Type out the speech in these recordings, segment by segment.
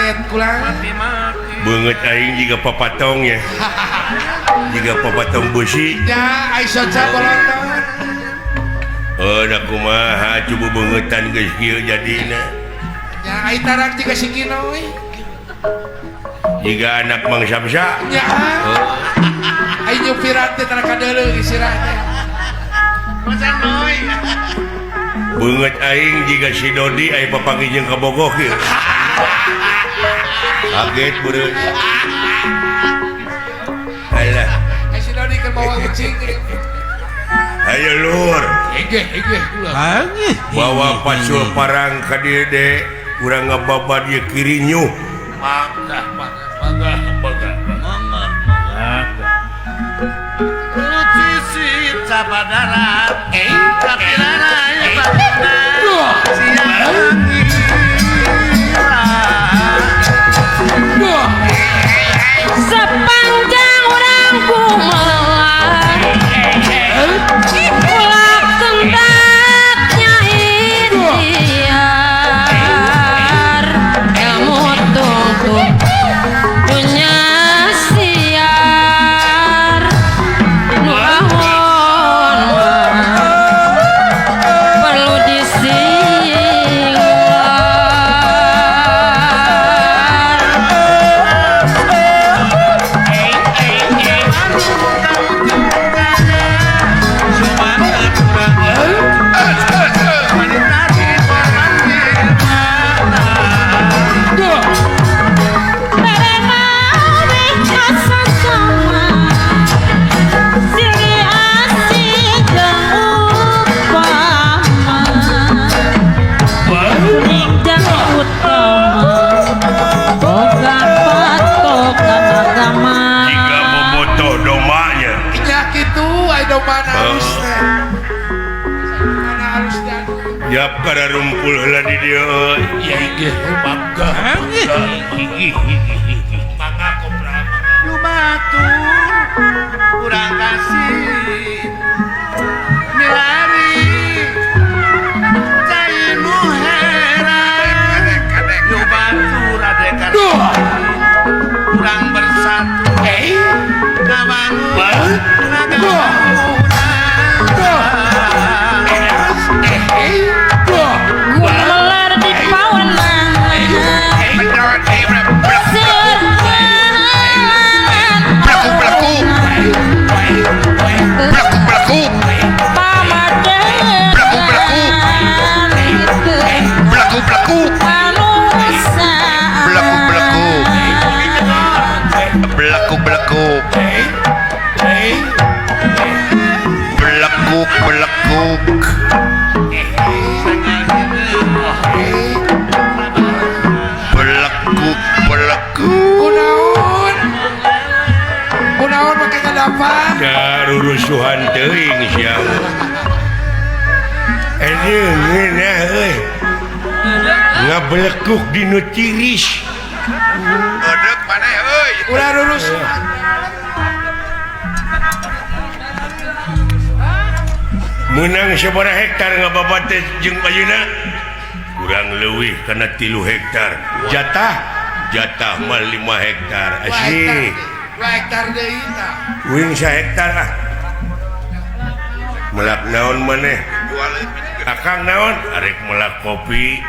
karet kulang banget aing jika papatong ya jika papatong besi ya Aisyah bolonton dah kumaha coba bangetan geus kieu jadina ya ai tarak jika si Kino jika anak Mang Samsa ya ai nyupiran teh tara kadeuleu isirahna banget aing jika si Dodi ai papanggih jeung kabogoh kieu kaget beureun alah si Dodi keur bawa kucing ayo lur ege ulah bawa pasul parang ka dieu de urang ngababad ieu kiri nyuh mangga Lucis sabadaran kapilana sepanjang orang kumalah ulak kendaknya ikhtiar ilmu tunggu dunia siar nuahun perlu disinglar jika bobotoh domanya ya kitu ai domana halus teh mana halus teh jap kada rumpul heula di dieu euy ya ege mangga mangga kopra Lumatur kurang kasih milari cainu heran Lumatur adekan kurang bersatu kawangun melar di pawanan belekuk kunaon make ngadapan darurusuhan teuing siang ngeunah euy ngabelekuk dinu tiris Odek maneh euy udah lurus menang sabaraha hektar ngababad teh jeung ayeuna kurang leuwih kana 3 hektar jatah mah 5 hektar asli 2 hektar deui tah wing 1 hektar ah melak naon maneh akang naon arek melak kopi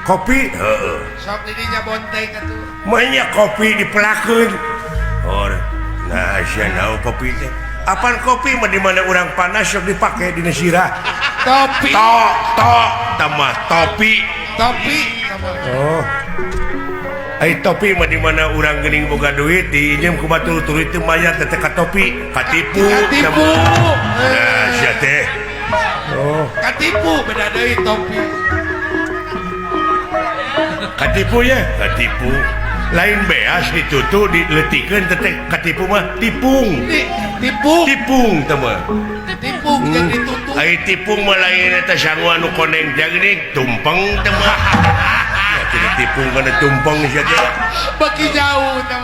heueuh sok di dinya bonteng atuh banyak kopi dipelakeun nah sia naon kopi teh apaan kopi mah di mana urang panas sok dipake dina sirah topi tamah topi oh ai topi mah di mana urang geuning boga duit diinjem ku batur-batur itu mayat teh ka topi katipu nah sia teh katipu beda deui topi katipu lain beas ditutu diletikeun teh katipu mah tipung teh mah tipung jeung ditutup ai tipung mah lain eta sangu anu koneng jagning tumpeng teh mah ya tidak tipung kana tumpeng sia teh bagi jauh teh